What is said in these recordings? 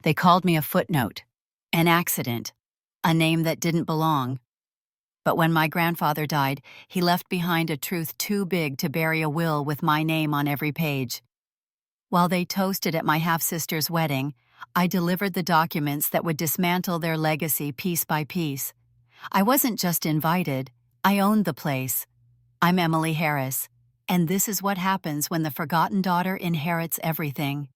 They called me a footnote, an accident, a name that didn't belong. But when my grandfather died, he left behind a truth too big to bury a will with my name on every page. While they toasted at my half-sister's wedding, I delivered the documents that would dismantle their legacy piece by piece. I wasn't just invited, I owned the place. I'm Emily Harris, and this is what happens when the forgotten daughter inherits everything.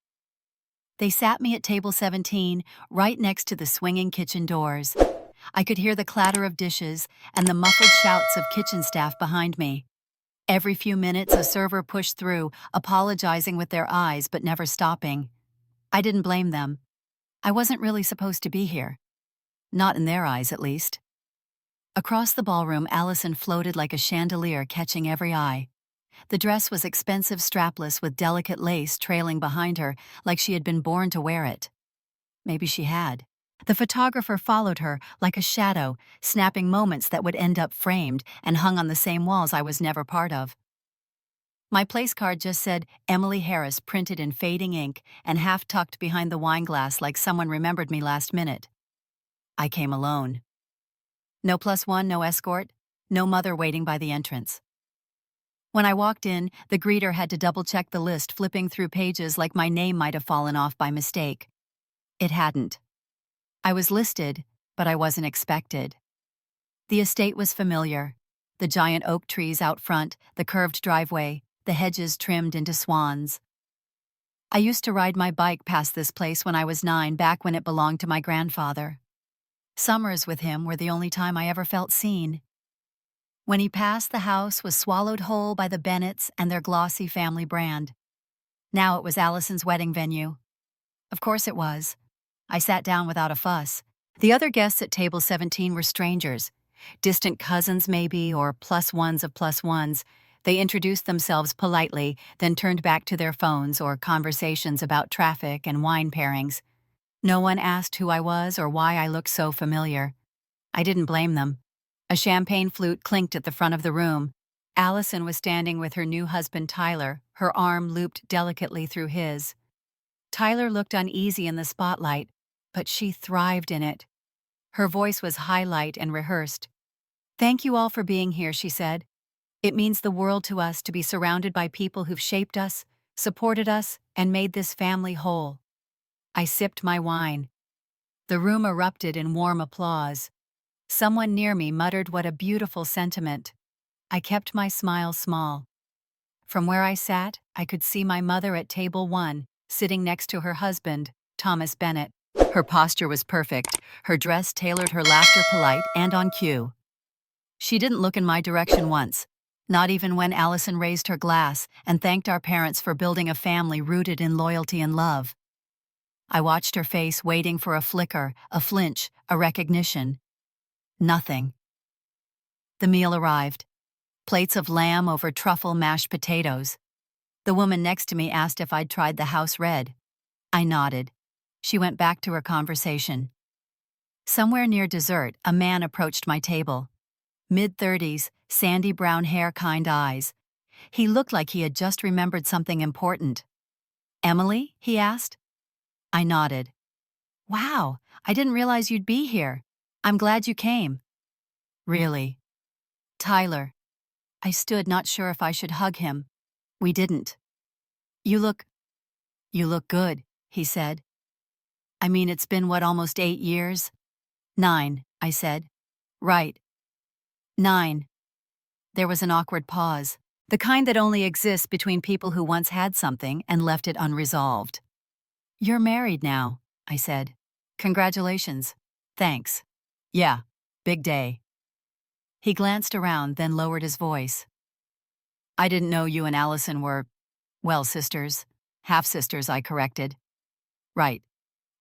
They sat me at table 17, right next to the swinging kitchen doors. I could hear the clatter of dishes and the muffled shouts of kitchen staff behind me. Every few minutes, a server pushed through, apologizing with their eyes but never stopping. I didn't blame them. I wasn't really supposed to be here. Not in their eyes, at least. Across the ballroom, Allison floated like a chandelier, catching every eye. The dress was expensive, strapless, with delicate lace trailing behind her, like she had been born to wear it. Maybe she had. The photographer followed her like a shadow, snapping moments that would end up framed and hung on the same walls I was never part of. My place card just said Emily Harris, printed in fading ink and half tucked behind the wine glass like someone remembered me last minute. I came alone. No +1, no escort, no mother waiting by the entrance. When I walked in, the greeter had to double-check the list, flipping through pages like my name might have fallen off by mistake. It hadn't. I was listed, but I wasn't expected. The estate was familiar. The giant oak trees out front, the curved driveway, the hedges trimmed into swans. I used to ride my bike past this place when I was 9, back when it belonged to my grandfather. Summers with him were the only time I ever felt seen. When he passed, the house was swallowed whole by the Bennetts and their glossy family brand. Now it was Allison's wedding venue. Of course it was. I sat down without a fuss. The other guests at table 17 were strangers, distant cousins maybe, or +1s of +1s. They introduced themselves politely, then turned back to their phones or conversations about traffic and wine pairings. No one asked who I was or why I looked so familiar. I didn't blame them. A champagne flute clinked at the front of the room. Allison was standing with her new husband Tyler, her arm looped delicately through his. Tyler looked uneasy in the spotlight, but she thrived in it. Her voice was highlight and rehearsed. "Thank you all for being here," she said. "It means the world to us to be surrounded by people who've shaped us, supported us, and made this family whole." I sipped my wine. The room erupted in warm applause. Someone near me muttered, "What a beautiful sentiment." I kept my smile small. From where I sat, I could see my mother at table 1, sitting next to her husband, Thomas Bennett. Her posture was perfect, her dress tailored, her laughter polite and on cue. She didn't look in my direction once, not even when Allison raised her glass and thanked our parents for building a family rooted in loyalty and love. I watched her face, waiting for a flicker, a flinch, a recognition. Nothing. The meal arrived. Plates of lamb over truffle mashed potatoes. The woman next to me asked if I'd tried the house red. I nodded. She went back to her conversation. Somewhere near dessert, a man approached my table. Mid-30s, sandy brown hair, kind eyes. He looked like he had just remembered something important. "Emily?" he asked. I nodded. "Wow, I didn't realize you'd be here. I'm glad you came." "Really?" "Tyler." I stood, not sure if I should hug him. We didn't. You look good," he said. "I mean, it's been, what, almost 8 years?" 9, I said. "Right. 9. There was an awkward pause, the kind that only exists between people who once had something and left it unresolved. "You're married now," I said. "Congratulations." "Thanks." "Yeah, big day." He glanced around, then lowered his voice. "I didn't know you and Allison were, well, sisters. Half-sisters," I corrected. "Right.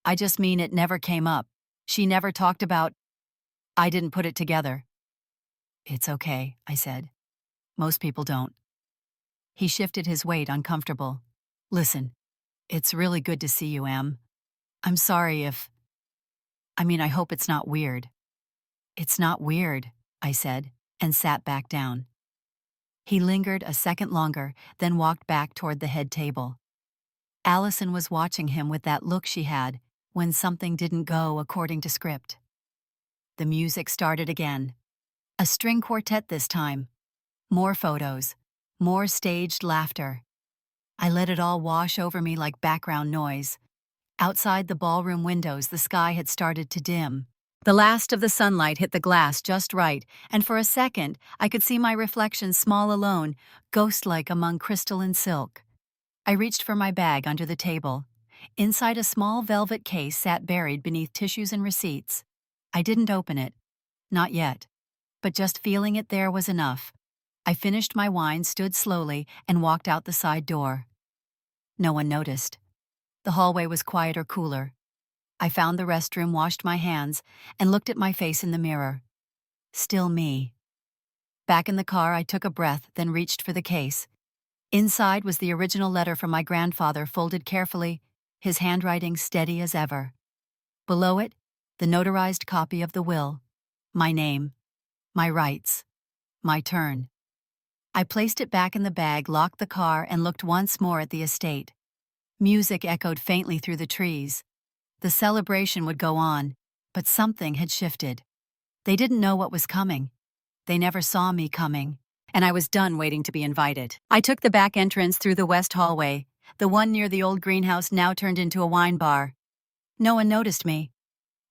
I just mean it never came up. She never talked about. I didn't put it together." "It's okay," I said. "Most people don't." He shifted his weight, uncomfortable. "Listen, it's really good to see you, Em. I'm sorry if. I hope it's not weird." "It's not weird," I said, and sat back down. He lingered a second longer, then walked back toward the head table. Allison was watching him with that look she had, when something didn't go according to script. The music started again. A string quartet this time. More photos. More staged laughter. I let it all wash over me like background noise. Outside the ballroom windows, the sky had started to dim. The last of the sunlight hit the glass just right, and for a second, I could see my reflection small alone, ghost-like among crystal and silk. I reached for my bag under the table. Inside a small velvet case sat buried beneath tissues and receipts. I didn't open it. Not yet. But just feeling it there was enough. I finished my wine, stood slowly, and walked out the side door. No one noticed. The hallway was quieter, cooler. I found the restroom, washed my hands, and looked at my face in the mirror. Still me. Back in the car, I took a breath, then reached for the case. Inside was the original letter from my grandfather, folded carefully, his handwriting steady as ever. Below it, the notarized copy of the will. My name. My rights. My turn. I placed it back in the bag, locked the car, and looked once more at the estate. Music echoed faintly through the trees. The celebration would go on, but something had shifted. They didn't know what was coming. They never saw me coming, and I was done waiting to be invited. I took the back entrance through the west hallway, the one near the old greenhouse now turned into a wine bar. No one noticed me.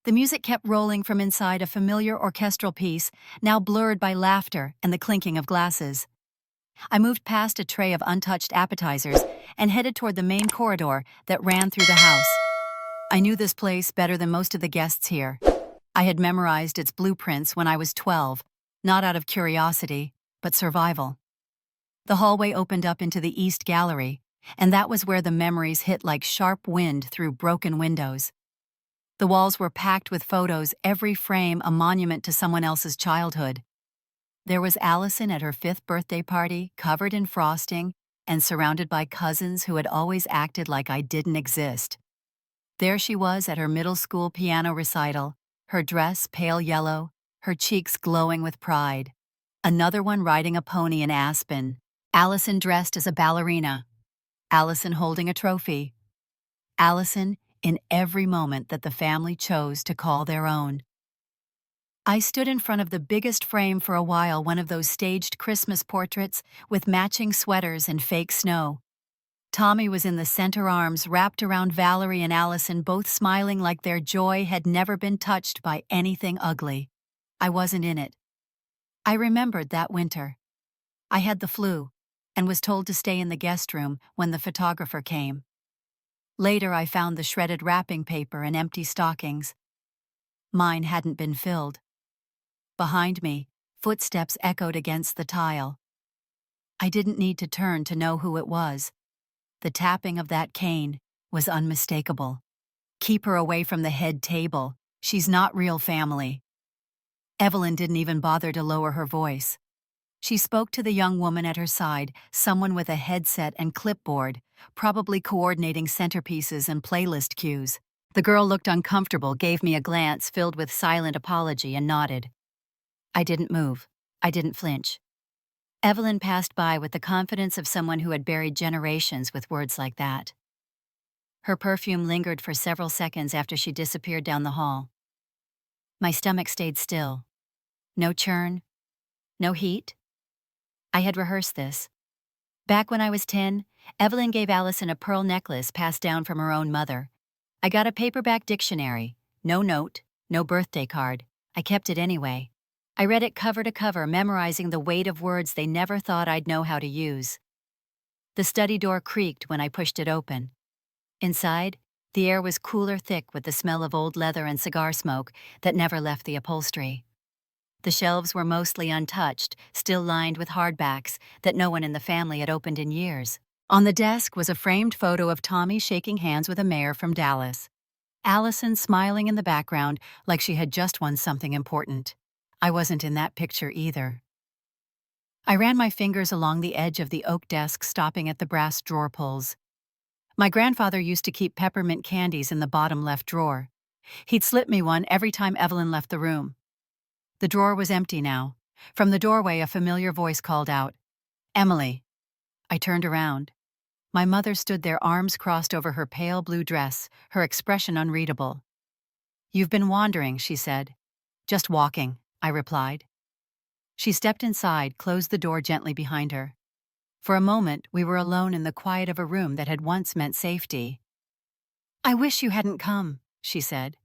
The music kept rolling from inside, a familiar orchestral piece, now blurred by laughter and the clinking of glasses. I moved past a tray of untouched appetizers and headed toward the main corridor that ran through the house. I knew this place better than most of the guests here. I had memorized its blueprints when I was 12, not out of curiosity, but survival. The hallway opened up into the East Gallery, and that was where the memories hit like sharp wind through broken windows. The walls were packed with photos, every frame a monument to someone else's childhood. There was Allison at her 5th birthday party, covered in frosting, and surrounded by cousins who had always acted like I didn't exist. There she was at her middle school piano recital, her dress pale yellow, her cheeks glowing with pride. Another one riding a pony in Aspen. Allison dressed as a ballerina. Allison holding a trophy. Allison in every moment that the family chose to call their own. I stood in front of the biggest frame for a while, one of those staged Christmas portraits with matching sweaters and fake snow. Tommy was in the center, arms wrapped around Valerie and Allison, both smiling like their joy had never been touched by anything ugly. I wasn't in it. I remembered that winter. I had the flu and was told to stay in the guest room when the photographer came. Later, I found the shredded wrapping paper and empty stockings. Mine hadn't been filled. Behind me, footsteps echoed against the tile. I didn't need to turn to know who it was. The tapping of that cane was unmistakable. Keep her away from the head table. She's not real family. Evelyn didn't even bother to lower her voice. She spoke to the young woman at her side, someone with a headset and clipboard, probably coordinating centerpieces and playlist cues. The girl looked uncomfortable, gave me a glance filled with silent apology, and nodded. I didn't move. I didn't flinch. Evelyn passed by with the confidence of someone who had buried generations with words like that. Her perfume lingered for several seconds after she disappeared down the hall. My stomach stayed still. No churn. No heat. I had rehearsed this. Back when I was 10, Evelyn gave Allison a pearl necklace passed down from her own mother. I got a paperback dictionary. No note, no birthday card. I kept it anyway. I read it cover to cover, memorizing the weight of words they never thought I'd know how to use. The study door creaked when I pushed it open. Inside, the air was cooler, thick with the smell of old leather and cigar smoke that never left the upholstery. The shelves were mostly untouched, still lined with hardbacks that no one in the family had opened in years. On the desk was a framed photo of Tommy shaking hands with a mayor from Dallas. Allison smiling in the background like she had just won something important. I wasn't in that picture either. I ran my fingers along the edge of the oak desk, stopping at the brass drawer pulls. My grandfather used to keep peppermint candies in the bottom left drawer. He'd slip me one every time Evelyn left the room. The drawer was empty now. From the doorway, a familiar voice called out, "Emily." I turned around. My mother stood there, arms crossed over her pale blue dress, her expression unreadable. "You've been wandering," she said. "Just walking," I replied. She stepped inside, closed the door gently behind her. For a moment, we were alone in the quiet of a room that had once meant safety. "I wish you hadn't come," she said.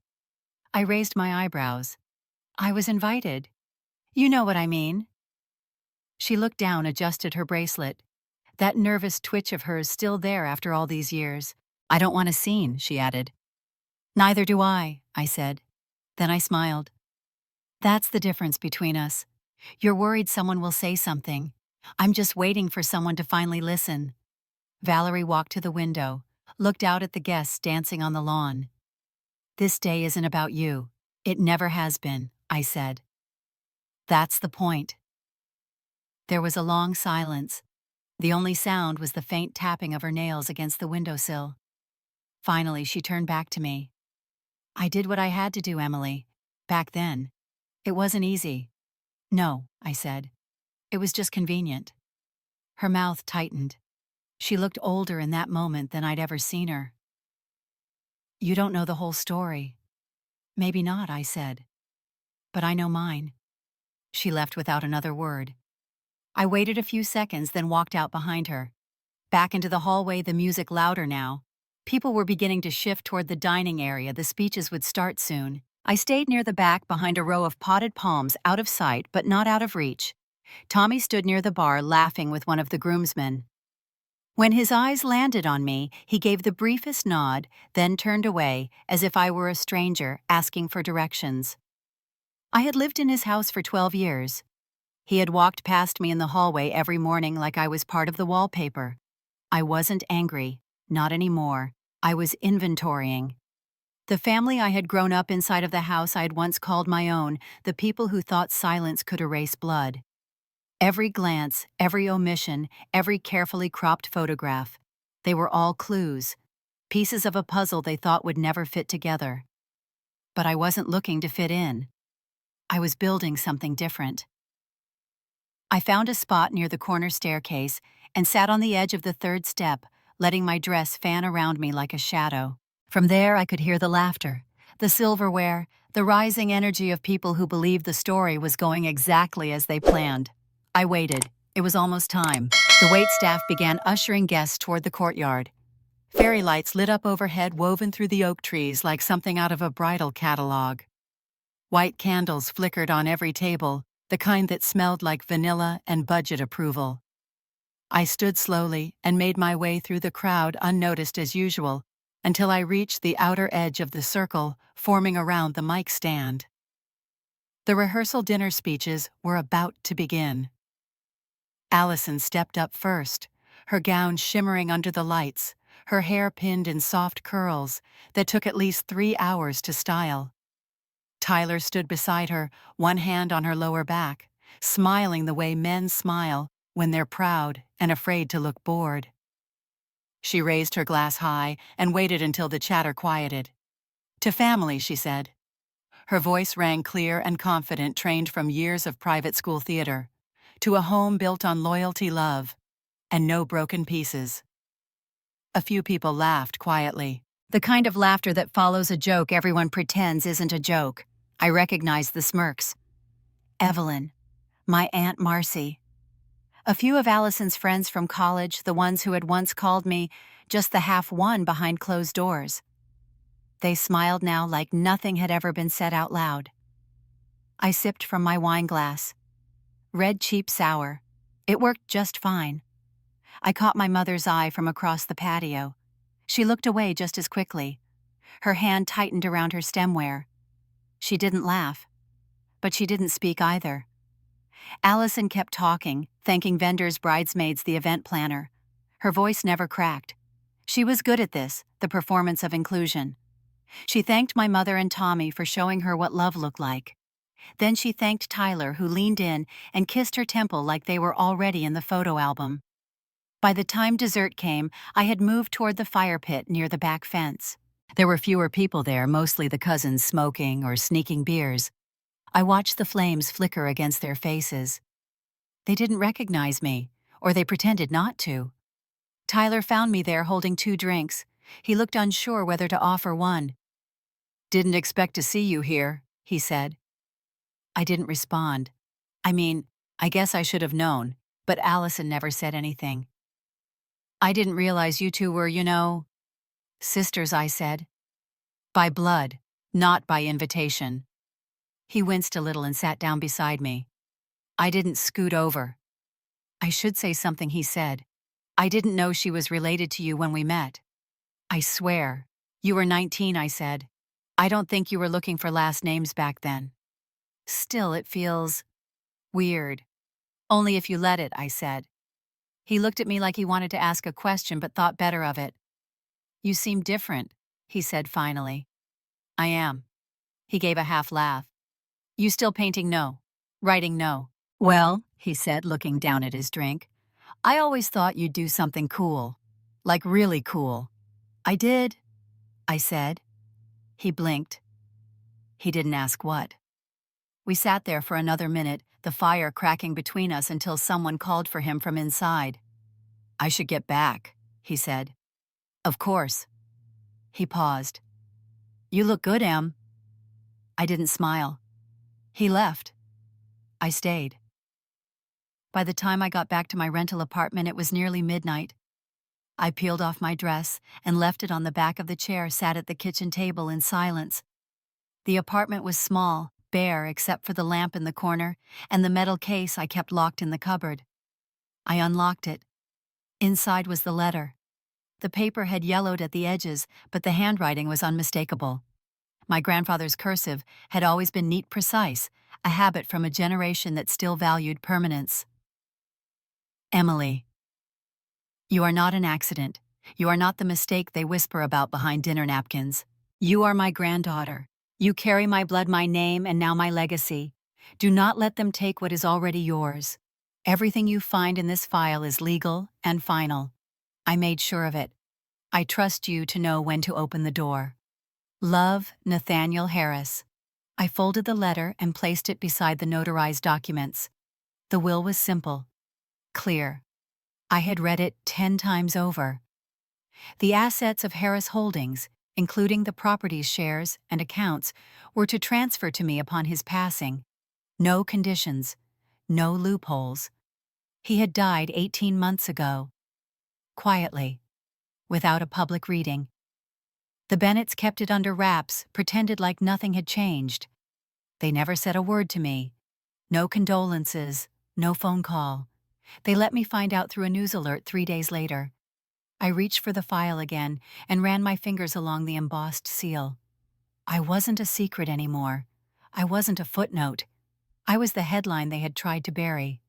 I raised my eyebrows. "I was invited. You know what I mean." She looked down, adjusted her bracelet. That nervous twitch of hers still there after all these years. "I don't want a scene," she added. "Neither do I said. Then I smiled. "That's the difference between us. You're worried someone will say something. I'm just waiting for someone to finally listen." Valerie walked to the window, looked out at the guests dancing on the lawn. "This day isn't about you. It never has been," I said. "That's the point." There was a long silence. The only sound was the faint tapping of her nails against the windowsill. Finally, she turned back to me. "I did what I had to do, Emily. Back then. It wasn't easy." "No," I said. "It was just convenient." Her mouth tightened. She looked older in that moment than I'd ever seen her. "You don't know the whole story." "Maybe not," I said. "But I know mine." She left without another word. I waited a few seconds, then walked out behind her. Back into the hallway, the music louder now. People were beginning to shift toward the dining area. The speeches would start soon. I stayed near the back behind a row of potted palms, out of sight but not out of reach. Tommy stood near the bar, laughing with one of the groomsmen. When his eyes landed on me, he gave the briefest nod, then turned away, as if I were a stranger, asking for directions. I had lived in his house for 12 years. He had walked past me in the hallway every morning like I was part of the wallpaper. I wasn't angry, not anymore. I was inventorying. The family I had grown up inside of the house I had once called my own, the people who thought silence could erase blood. Every glance, every omission, every carefully cropped photograph. They were all clues, pieces of a puzzle they thought would never fit together. But I wasn't looking to fit in. I was building something different. I found a spot near the corner staircase and sat on the edge of the third step, letting my dress fan around me like a shadow. From there I could hear the laughter, the silverware, the rising energy of people who believed the story was going exactly as they planned. I waited. It was almost time. The waitstaff began ushering guests toward the courtyard. Fairy lights lit up overhead, woven through the oak trees like something out of a bridal catalog. White candles flickered on every table, the kind that smelled like vanilla and budget approval. I stood slowly and made my way through the crowd unnoticed as usual, until I reached the outer edge of the circle forming around the mic stand. The rehearsal dinner speeches were about to begin. Allison stepped up first, her gown shimmering under the lights, her hair pinned in soft curls that took at least 3 hours to style. Tyler stood beside her, one hand on her lower back, smiling the way men smile when they're proud and afraid to look bored. She raised her glass high and waited until the chatter quieted. "To family," she said. Her voice rang clear and confident, trained from years of private school theater. "To a home built on loyalty, love, and no broken pieces." A few people laughed quietly. The kind of laughter that follows a joke everyone pretends isn't a joke. I recognized the smirks. Evelyn, my Aunt Marcy. A few of Allison's friends from college, the ones who had once called me just the half-one behind closed doors. They smiled now like nothing had ever been said out loud. I sipped from my wine glass. Red cheap sour. It worked just fine. I caught my mother's eye from across the patio. She looked away just as quickly. Her hand tightened around her stemware. She didn't laugh, but she didn't speak either. Allison kept talking, thanking vendors, bridesmaids, the event planner. Her voice never cracked. She was good at this, the performance of inclusion. She thanked my mother and Tommy for showing her what love looked like. Then she thanked Tyler, who leaned in and kissed her temple like they were already in the photo album. By the time dessert came, I had moved toward the fire pit near the back fence. There were fewer people there, mostly the cousins smoking or sneaking beers. I watched the flames flicker against their faces. They didn't recognize me, or they pretended not to. Tyler found me there holding 2 drinks. He looked unsure whether to offer one. "Didn't expect to see you here," he said. I didn't respond. I mean, I guess I should have known, but Allison never said anything. "I didn't realize you two were, sisters," I said. "By blood, not by invitation." He winced a little and sat down beside me. I didn't scoot over. "I should say something," he said. "I didn't know she was related to you when we met." "I swear. You were 19, I said. "I don't think you were looking for last names back then." "Still, it feels weird." "Only if you let it," I said. He looked at me like he wanted to ask a question but thought better of it. "You seem different," he said finally. "I am." He gave a half laugh. "You still painting? No. Writing? No." "Well," he said, looking down at his drink, "I always thought you'd do something cool. Like really cool." "I did," I said. He blinked. He didn't ask what. We sat there for another minute, the fire cracking between us until someone called for him from inside. "I should get back," he said. "Of course." He paused. "You look good, Em." I didn't smile. He left. I stayed. By the time I got back to my rental apartment, it was nearly midnight. I peeled off my dress and left it on the back of the chair, sat at the kitchen table in silence. The apartment was small, bare except for the lamp in the corner and the metal case I kept locked in the cupboard. I unlocked it. Inside was the letter. The paper had yellowed at the edges, but the handwriting was unmistakable. My grandfather's cursive had always been neat, precise, a habit from a generation that still valued permanence. Emily. You are not an accident. You are not the mistake they whisper about behind dinner napkins. You are my granddaughter. You carry my blood, my name, and now my legacy. Do not let them take what is already yours. Everything you find in this file is legal and final. I made sure of it. I trust you to know when to open the door. Love, Nathaniel Harris. I folded the letter and placed it beside the notarized documents. The will was simple, clear. I had read it 10 times over. The assets of Harris Holdings, including the property's shares and accounts, were to transfer to me upon his passing. No conditions, no loopholes. He had died 18 months ago. Quietly, without a public reading. The Bennetts kept it under wraps, pretended like nothing had changed. They never said a word to me. No condolences, no phone call. They let me find out through a news alert 3 days later. I reached for the file again and ran my fingers along the embossed seal. I wasn't a secret anymore. I wasn't a footnote. I was the headline they had tried to bury.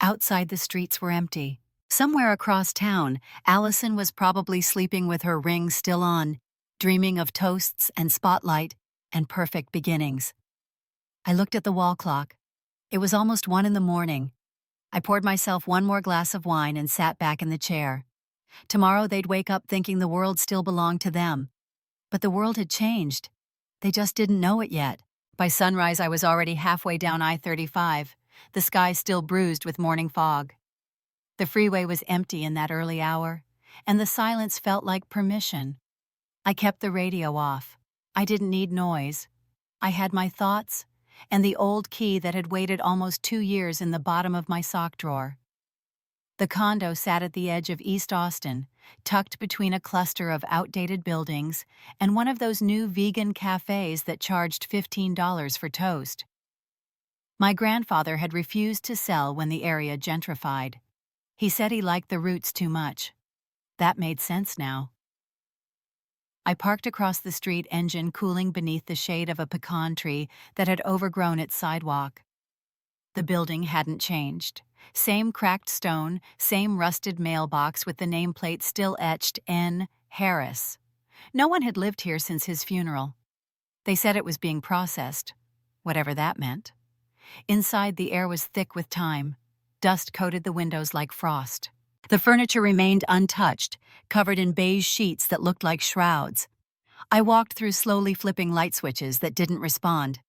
Outside, the streets were empty. Somewhere across town, Allison was probably sleeping with her ring still on, dreaming of toasts and spotlight and perfect beginnings. I looked at the wall clock. It was almost 1 in the morning. I poured myself one more glass of wine and sat back in the chair. Tomorrow they'd wake up thinking the world still belonged to them. But the world had changed. They just didn't know it yet. By sunrise, I was already halfway down I-35, the sky still bruised with morning fog. The freeway was empty in that early hour, and the silence felt like permission. I kept the radio off. I didn't need noise. I had my thoughts and the old key that had waited almost 2 years in the bottom of my sock drawer. The condo sat at the edge of East Austin, tucked between a cluster of outdated buildings and one of those new vegan cafes that charged $15 for toast. My grandfather had refused to sell when the area gentrified. He said he liked the roots too much. That made sense now. I parked across the street, engine cooling beneath the shade of a pecan tree that had overgrown its sidewalk. The building hadn't changed. Same cracked stone, same rusted mailbox with the nameplate still etched N. Harris. No one had lived here since his funeral. They said it was being processed, whatever that meant. Inside, the air was thick with time. Dust coated the windows like frost. The furniture remained untouched, covered in beige sheets that looked like shrouds. I walked through slowly flipping light switches that didn't respond.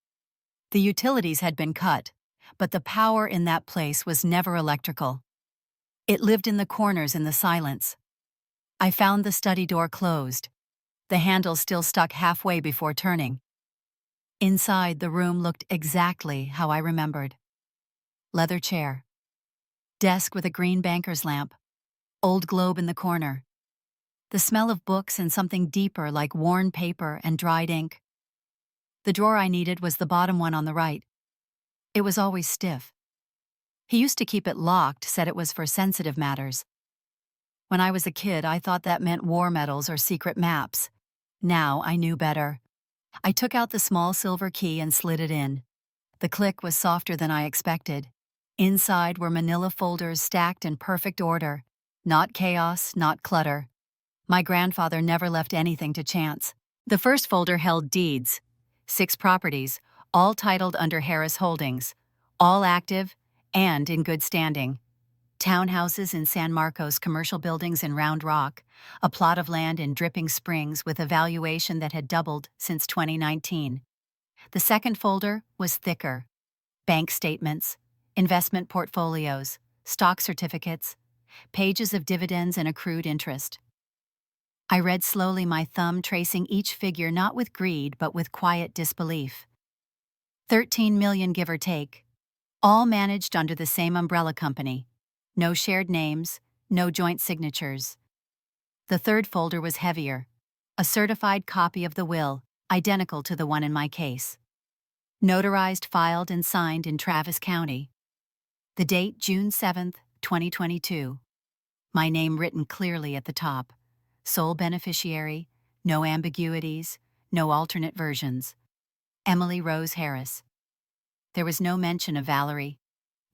The utilities had been cut, but the power in that place was never electrical. It lived in the corners in the silence. I found the study door closed, the handle still stuck halfway before turning. Inside, the room looked exactly how I remembered. Leather chair. Desk with a green banker's lamp. Old globe in the corner. The smell of books and something deeper like worn paper and dried ink. The drawer I needed was the bottom one on the right. It was always stiff. He used to keep it locked, said it was for sensitive matters. When I was a kid, I thought that meant war medals or secret maps. Now I knew better. I took out the small silver key and slid it in. The click was softer than I expected. Inside were manila folders stacked in perfect order. Not chaos, not clutter. My grandfather never left anything to chance. The first folder held deeds. 6 properties, all titled under Harris Holdings. All active and in good standing. Townhouses in San Marcos, commercial buildings in Round Rock, a plot of land in Dripping Springs with a valuation that had doubled since 2019. The second folder was thicker. Bank statements, investment portfolios, stock certificates, pages of dividends and accrued interest. I read slowly, my thumb tracing each figure not with greed but with quiet disbelief. 13 million give or take, all managed under the same umbrella company. No shared names, no joint signatures. The third folder was heavier, a certified copy of the will, identical to the one in my case. Notarized, filed, and signed in Travis County. The date, June 7th, 2022. My name written clearly at the top. Sole beneficiary, no ambiguities, no alternate versions. Emily Rose Harris. There was no mention of Valerie,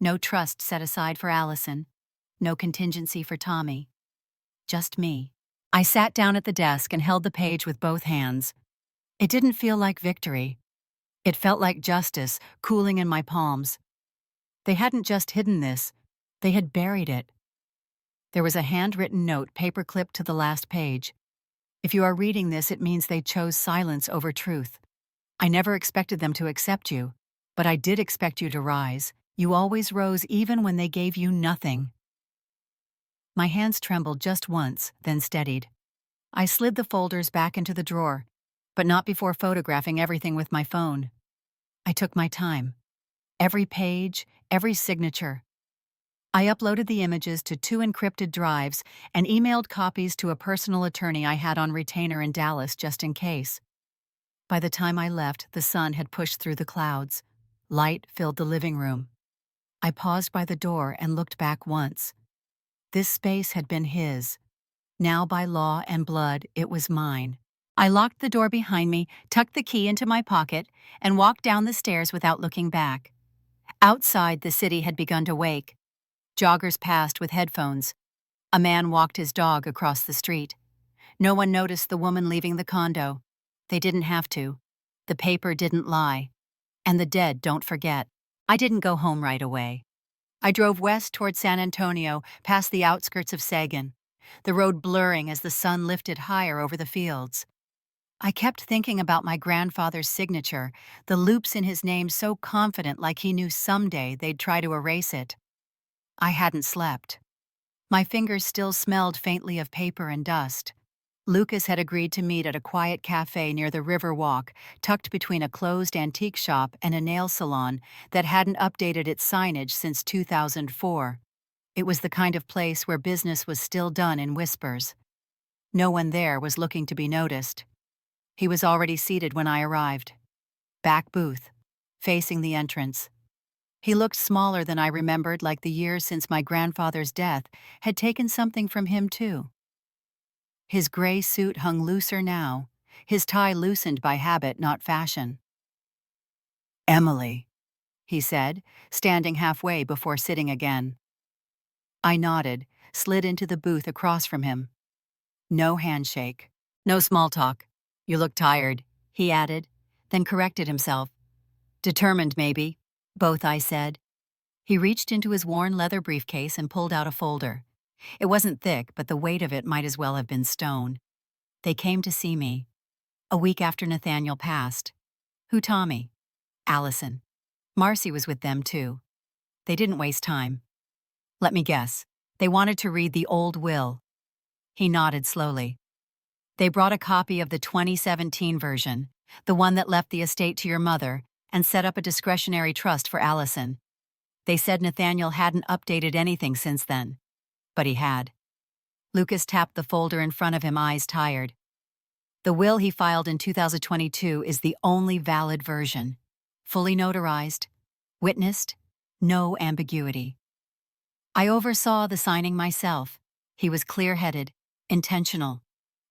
no trust set aside for Allison, no contingency for Tommy. Just me. I sat down at the desk and held the page with both hands. It didn't feel like victory. It felt like justice cooling in my palms. They hadn't just hidden this, they had buried it. There was a handwritten note paper-clipped to the last page. If you are reading this, it means they chose silence over truth. I never expected them to accept you, but I did expect you to rise. You always rose even when they gave you nothing. My hands trembled just once, then steadied. I slid the folders back into the drawer, but not before photographing everything with my phone. I took my time. Every page, every signature. I uploaded the images to 2 encrypted drives and emailed copies to a personal attorney I had on retainer in Dallas just in case. By the time I left, the sun had pushed through the clouds. Light filled the living room. I paused by the door and looked back once. This space had been his. Now by law and blood, it was mine. I locked the door behind me, tucked the key into my pocket, and walked down the stairs without looking back. Outside, the city had begun to wake. Joggers passed with headphones. A man walked his dog across the street. No one noticed the woman leaving the condo. They didn't have to. The paper didn't lie. And the dead don't forget. I didn't go home right away. I drove west toward San Antonio, past the outskirts of Sagan, the road blurring as the sun lifted higher over the fields. I kept thinking about my grandfather's signature, the loops in his name so confident, like he knew someday they'd try to erase it. I hadn't slept. My fingers still smelled faintly of paper and dust. Lucas had agreed to meet at a quiet cafe near the River Walk, tucked between a closed antique shop and a nail salon that hadn't updated its signage since 2004. It was the kind of place where business was still done in whispers. No one there was looking to be noticed. He was already seated when I arrived. Back booth, facing the entrance. He looked smaller than I remembered, like the years since my grandfather's death had taken something from him too. His gray suit hung looser now, his tie loosened by habit, not fashion. "Emily," he said, standing halfway before sitting again. I nodded, slid into the booth across from him. No handshake. No small talk. "You look tired," he added, then corrected himself. "Determined, maybe." "Both," I said. He reached into his worn leather briefcase and pulled out a folder. It wasn't thick, but the weight of it might as well have been stone. They came to see me. A week after Nathaniel passed. Who Tommy? Allison. Marcy was with them, too. They didn't waste time. "Let me guess. They wanted to read the old will. He nodded slowly. They brought a copy of the 2017 version, the one that left the estate to your mother, and set up a discretionary trust for Allison. They said Nathaniel hadn't updated anything since then. But he had. Lucas tapped the folder in front of him, eyes tired. The will he filed in 2022 is the only valid version. Fully notarized, witnessed, no ambiguity. I oversaw the signing myself. He was clear-headed, intentional,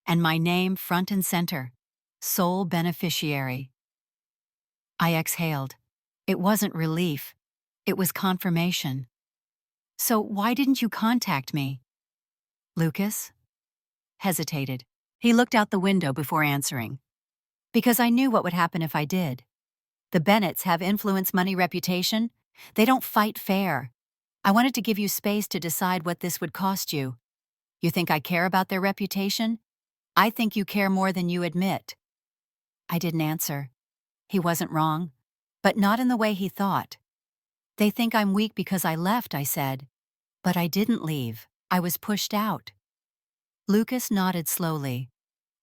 and my name front and center, sole beneficiary. I exhaled. It wasn't relief. It was confirmation. So why didn't you contact me? Lucas hesitated. He looked out the window before answering. Because I knew what would happen if I did. The Bennetts have influence, money, reputation. They don't fight fair. I wanted to give you space to decide what this would cost you. You think I care about their reputation? I think you care more than you admit. I didn't answer. He wasn't wrong, but not in the way he thought. They think I'm weak because I left, I said. But I didn't leave. I was pushed out. Lucas nodded slowly.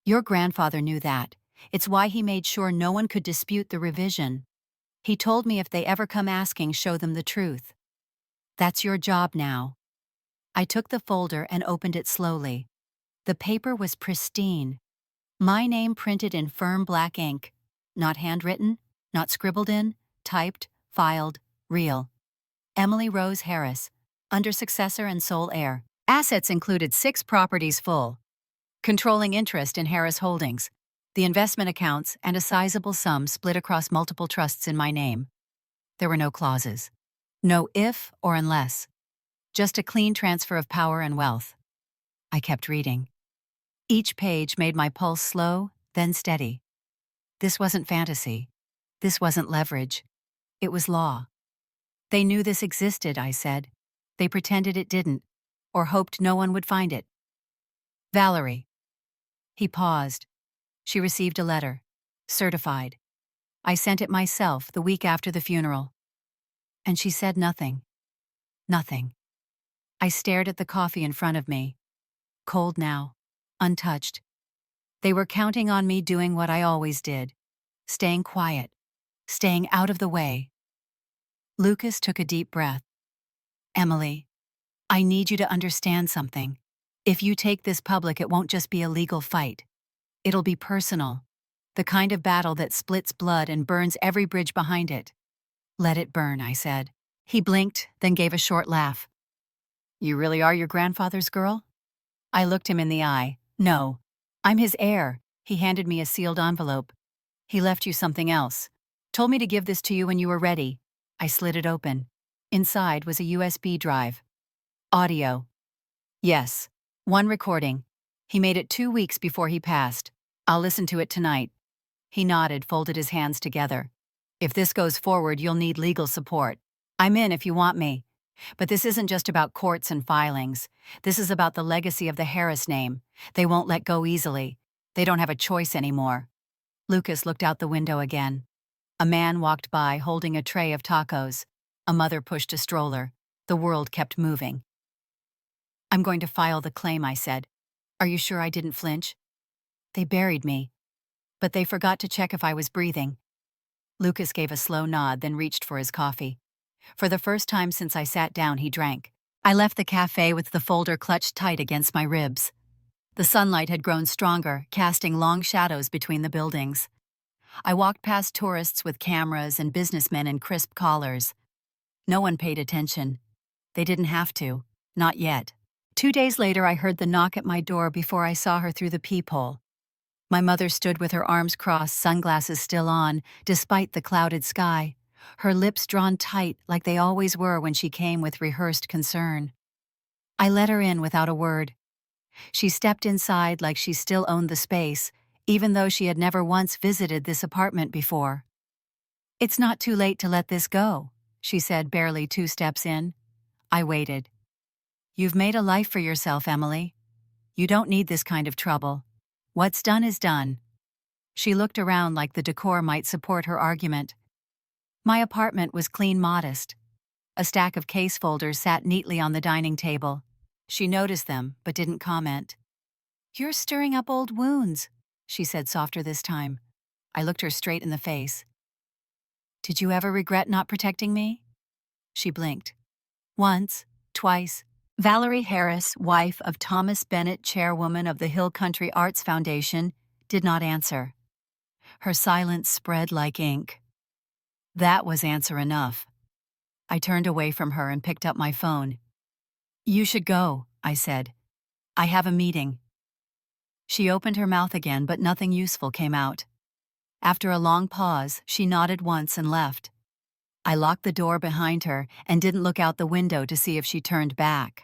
Your grandfather knew that. It's why he made sure no one could dispute the revision. He told me if they ever come asking, show them the truth. That's your job now. I took the folder and opened it slowly. The paper was pristine. My name printed in firm black ink. Not handwritten, not scribbled in, typed, filed, real. Emily Rose Harris, under successor and sole heir. Assets included 6 properties full. Controlling interest in Harris Holdings, the investment accounts, and a sizable sum split across multiple trusts in my name. There were no clauses. No if or unless. Just a clean transfer of power and wealth. I kept reading. Each page made my pulse slow, then steady. This wasn't fantasy. This wasn't leverage. It was law. They knew this existed, I said. They pretended it didn't, or hoped no one would find it. Valerie. He paused. She received a letter. Certified. I sent it myself the week after the funeral. And she said nothing. Nothing. I stared at the coffee in front of me. Cold now. Untouched. They were counting on me doing what I always did. Staying quiet. Staying out of the way. Lucas took a deep breath. Emily, I need you to understand something. If you take this public, it won't just be a legal fight. It'll be personal. The kind of battle that splits blood and burns every bridge behind it. Let it burn, I said. He blinked, then gave a short laugh. You really are your grandfather's girl? I looked him in the eye. No. I'm his heir. He handed me a sealed envelope. He left you something else. Told me to give this to you when you were ready. I slid it open. Inside was a USB drive. Audio. Yes. 1 recording. He made it 2 weeks before he passed. I'll listen to it tonight. He nodded, folded his hands together. If this goes forward, you'll need legal support. I'm in if you want me. But this isn't just about courts and filings. This is about the legacy of the Harris name. They won't let go easily. They don't have a choice anymore. Lucas looked out the window again. A man walked by holding a tray of tacos. A mother pushed a stroller. The world kept moving. I'm going to file the claim, I said. Are you sure I didn't flinch? They buried me. But they forgot to check if I was breathing. Lucas gave a slow nod, then reached for his coffee. For the first time since I sat down, he drank. I left the cafe with the folder clutched tight against my ribs. The sunlight had grown stronger, casting long shadows between the buildings. I walked past tourists with cameras and businessmen in crisp collars. No one paid attention. They didn't have to. Not yet. 2 days later, I heard the knock at my door before I saw her through the peephole. My mother stood with her arms crossed, sunglasses still on, despite the clouded sky, her lips drawn tight like they always were when she came with rehearsed concern. I let her in without a word. She stepped inside like she still owned the space, even though she had never once visited this apartment before. It's not too late to let this go, she said, barely 2 steps in. I waited. You've made a life for yourself, Emily. You don't need this kind of trouble. What's done is done. She looked around like the decor might support her argument. My apartment was clean, modest. A stack of case folders sat neatly on the dining table. She noticed them, but didn't comment. "You're stirring up old wounds," she said softer this time. I looked her straight in the face. "Did you ever regret not protecting me?" She blinked. "Once, twice." Valerie Harris, wife of Thomas Bennett, chairwoman of the Hill Country Arts Foundation, did not answer. Her silence spread like ink. That was answer enough. I turned away from her and picked up my phone. "You should go," I said. "I have a meeting." She opened her mouth again, but nothing useful came out. After a long pause, she nodded once and left. I locked the door behind her and didn't look out the window to see if she turned back.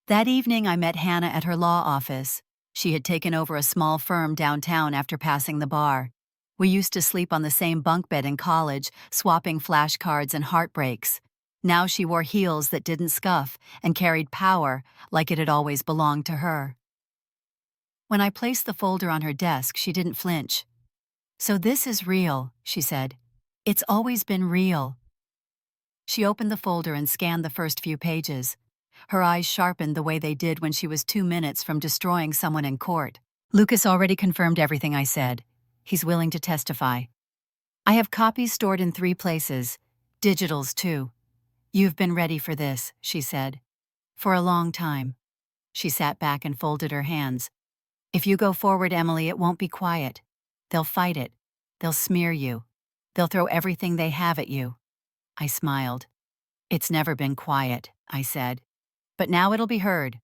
That evening, I met Hannah at her law office. She had taken over a small firm downtown after passing the bar. We used to sleep on the same bunk bed in college, swapping flashcards and heartbreaks. Now she wore heels that didn't scuff and carried power like it had always belonged to her. When I placed the folder on her desk, she didn't flinch. "So this is real," she said. "It's always been real." She opened the folder and scanned the first few pages. Her eyes sharpened the way they did when she was 2 minutes from destroying someone in court. "Lucas already confirmed everything I said. He's willing to testify. I have copies stored in 3 places, digitals too. You've been ready for this," she said. "For a long time." She sat back and folded her hands. "If you go forward, Emily, it won't be quiet. They'll fight it. They'll smear you. They'll throw everything they have at you." I smiled. "It's never been quiet," I said. "But now it'll be heard."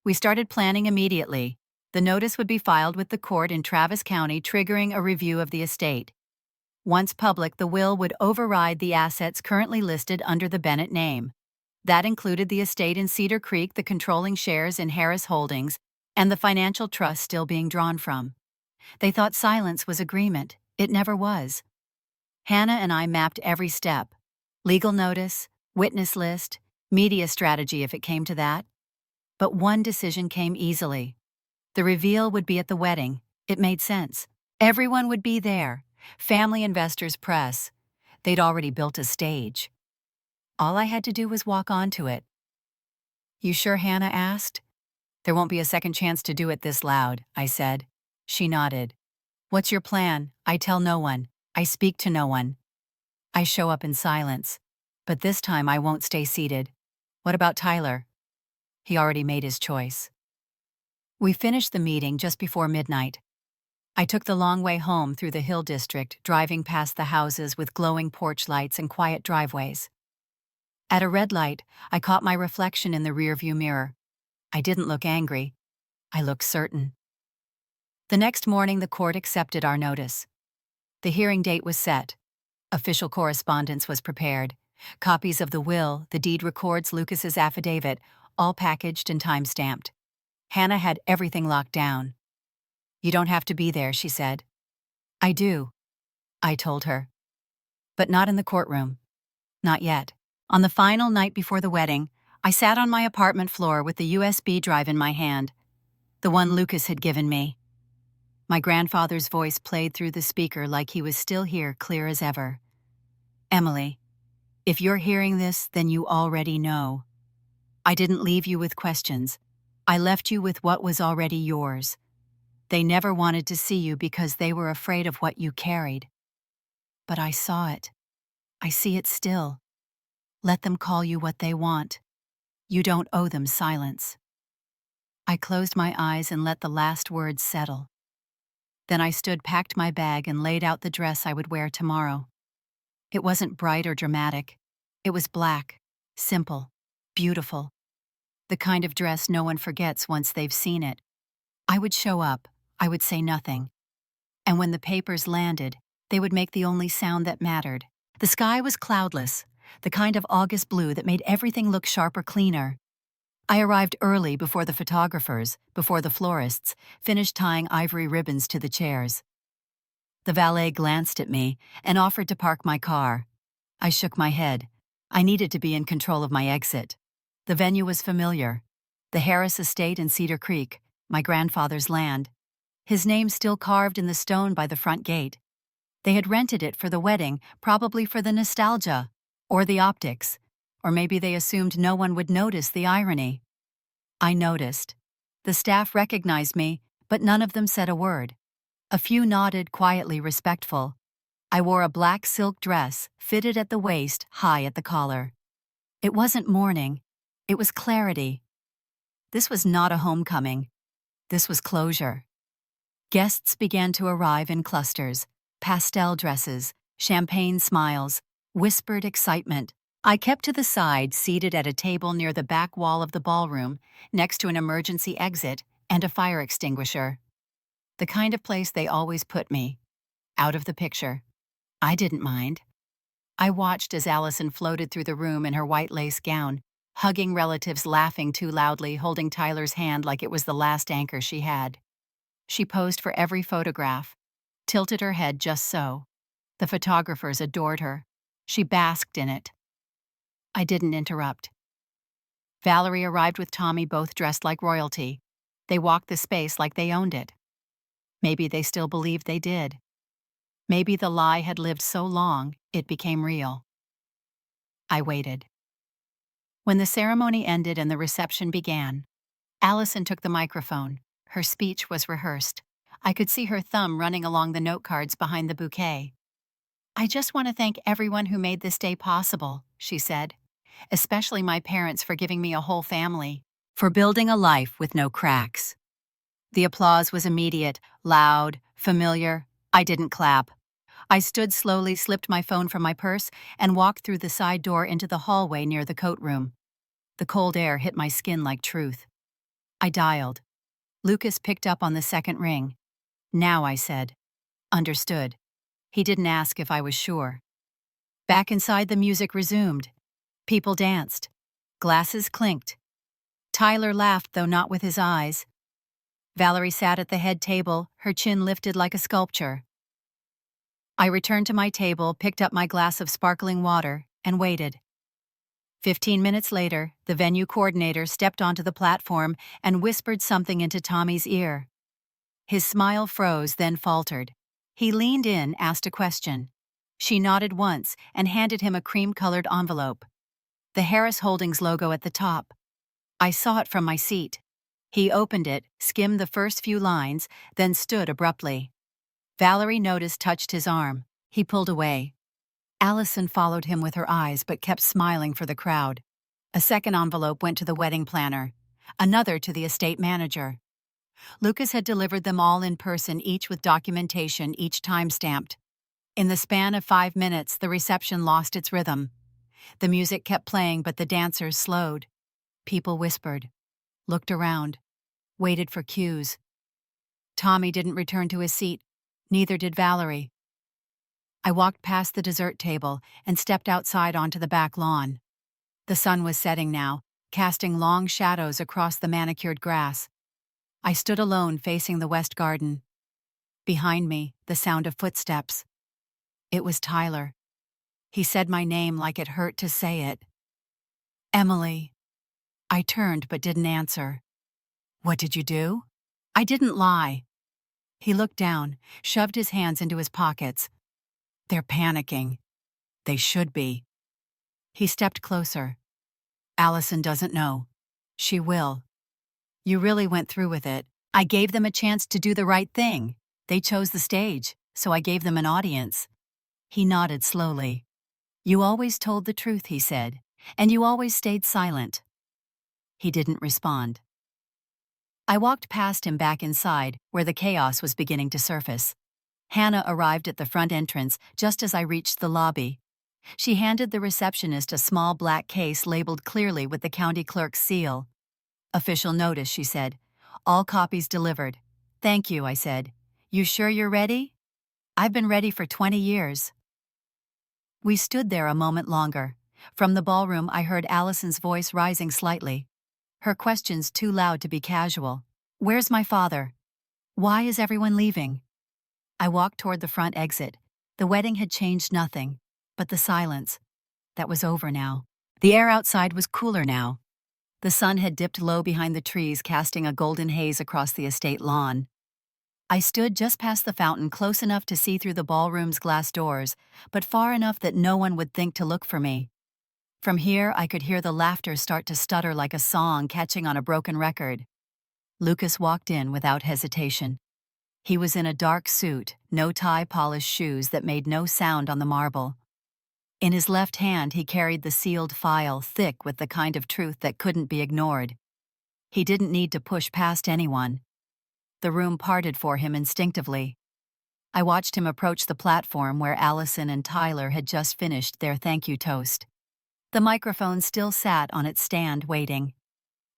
We started planning immediately. The notice would be filed with the court in Travis County, triggering a review of the estate. Once public, the will would override the assets currently listed under the Bennett name. That included the estate in Cedar Creek, the controlling shares in Harris Holdings, and the financial trust still being drawn from. They thought silence was agreement. It never was. Hannah and I mapped every step. Legal notice, witness list, media strategy if it came to that. But one decision came easily. The reveal would be at the wedding. It made sense. Everyone would be there. Family, investors, press. They'd already built a stage. All I had to do was walk onto it. "You sure?" Hannah asked. "There won't be a second chance to do it this loud," I said. She nodded. "What's your plan?" "I tell no one. I speak to no one. I show up in silence. But this time I won't stay seated." "What about Tyler?" "He already made his choice." We finished the meeting just before midnight. I took the long way home through the Hill District, driving past the houses with glowing porch lights and quiet driveways. At a red light, I caught my reflection in the rearview mirror. I didn't look angry. I looked certain. The next morning, the court accepted our notice. The hearing date was set. Official correspondence was prepared. Copies of the will, the deed records, Lucas's affidavit, all packaged and time-stamped. Hannah had everything locked down. "You don't have to be there," she said. "I do," I told her. "But not in the courtroom. Not yet." On the final night before the wedding, I sat on my apartment floor with the USB drive in my hand, the one Lucas had given me. My grandfather's voice played through the speaker like he was still here, clear as ever. "Emily, if you're hearing this, then you already know. I didn't leave you with questions. I left you with what was already yours. They never wanted to see you because they were afraid of what you carried. But I saw it. I see it still. Let them call you what they want. You don't owe them silence." I closed my eyes and let the last words settle. Then I stood, packed my bag, and laid out the dress I would wear tomorrow. It wasn't bright or dramatic. It was black, simple, beautiful. The kind of dress no one forgets once they've seen it. I would show up. I would say nothing. And when the papers landed, they would make the only sound that mattered. The sky was cloudless, the kind of August blue that made everything look sharper, cleaner. I arrived early before the photographers, before the florists, finished tying ivory ribbons to the chairs. The valet glanced at me and offered to park my car. I shook my head. I needed to be in control of my exit. The venue was familiar. The Harris estate in Cedar Creek, my grandfather's land. His name still carved in the stone by the front gate. They had rented it for the wedding, probably for the nostalgia, or the optics, or maybe they assumed no one would notice the irony. I noticed. The staff recognized me, but none of them said a word. A few nodded quietly respectful. I wore a black silk dress, fitted at the waist, high at the collar. It wasn't mourning. It was clarity. This was not a homecoming. This was closure. Guests began to arrive in clusters, pastel dresses, champagne smiles, whispered excitement. I kept to the side, seated at a table near the back wall of the ballroom, next to an emergency exit and a fire extinguisher. The kind of place they always put me. Out of the picture. I didn't mind. I watched as Allison floated through the room in her white lace gown, hugging relatives, laughing too loudly, holding Tyler's hand like it was the last anchor she had. She posed for every photograph, tilted her head just so. The photographers adored her. She basked in it. I didn't interrupt. Valerie arrived with Tommy, both dressed like royalty. They walked the space like they owned it. Maybe they still believed they did. Maybe the lie had lived so long, it became real. I waited. When the ceremony ended and the reception began, Allison took the microphone. Her speech was rehearsed. I could see her thumb running along the note cards behind the bouquet. "I just want to thank everyone who made this day possible," she said. "Especially my parents for giving me a whole family, for building a life with no cracks." The applause was immediate, loud, familiar. I didn't clap. I stood slowly, slipped my phone from my purse, and walked through the side door into the hallway near the coat room. The cold air hit my skin like truth. I dialed. Lucas picked up on the second ring. "Now," I said. Understood. He didn't ask if I was sure. Back inside, the music resumed. People danced. Glasses clinked. Tyler laughed, though not with his eyes. Valerie sat at the head table, her chin lifted like a sculpture. I returned to my table, picked up my glass of sparkling water, and waited. 15 minutes later, the venue coordinator stepped onto the platform and whispered something into Tommy's ear. His smile froze, then faltered. He leaned in, asked a question. She nodded once and handed him a cream-colored envelope. The Harris Holdings logo at the top. I saw it from my seat. He opened it, skimmed the first few lines, then stood abruptly. Valerie noticed, touched his arm. He pulled away. Allison followed him with her eyes but kept smiling for the crowd. A second envelope went to the wedding planner. Another to the estate manager. Lucas had delivered them all in person, each with documentation, each time-stamped. In the span of 5 minutes, the reception lost its rhythm. The music kept playing, but the dancers slowed. People whispered, looked around, waited for cues. Tommy didn't return to his seat. Neither did Valerie. I walked past the dessert table and stepped outside onto the back lawn. The sun was setting now, casting long shadows across the manicured grass. I stood alone facing the west garden. Behind me, the sound of footsteps. It was Tyler. He said my name like it hurt to say it. "Emily." I turned but didn't answer. "What did you do?" I didn't lie. He looked down, shoved his hands into his pockets. "They're panicking. They should be." He stepped closer. "Allison doesn't know. She will. You really went through with it. I gave them a chance to do the right thing. They chose the stage, so I gave them an audience." He nodded slowly. "You always told the truth," he said, "and you always stayed silent." He didn't respond. I walked past him back inside, where the chaos was beginning to surface. Hannah arrived at the front entrance just as I reached the lobby. She handed the receptionist a small black case labeled clearly with the county clerk's seal. "Official notice," she said. "All copies delivered." "Thank you," I said. "You sure you're ready?" "I've been ready for 20 years. We stood there a moment longer. From the ballroom, I heard Allison's voice rising slightly. Her questions too loud to be casual. "Where's my father? Why is everyone leaving?" I walked toward the front exit. The wedding had changed nothing, but the silence. That was over now. The air outside was cooler now. The sun had dipped low behind the trees, casting a golden haze across the estate lawn. I stood just past the fountain, close enough to see through the ballroom's glass doors, but far enough that no one would think to look for me. From here, I could hear the laughter start to stutter like a song catching on a broken record. Lucas walked in without hesitation. He was in a dark suit, no tie, polished shoes that made no sound on the marble. In his left hand, he carried the sealed file, thick with the kind of truth that couldn't be ignored. He didn't need to push past anyone. The room parted for him instinctively. I watched him approach the platform where Allison and Tyler had just finished their thank you toast. The microphone still sat on its stand, waiting.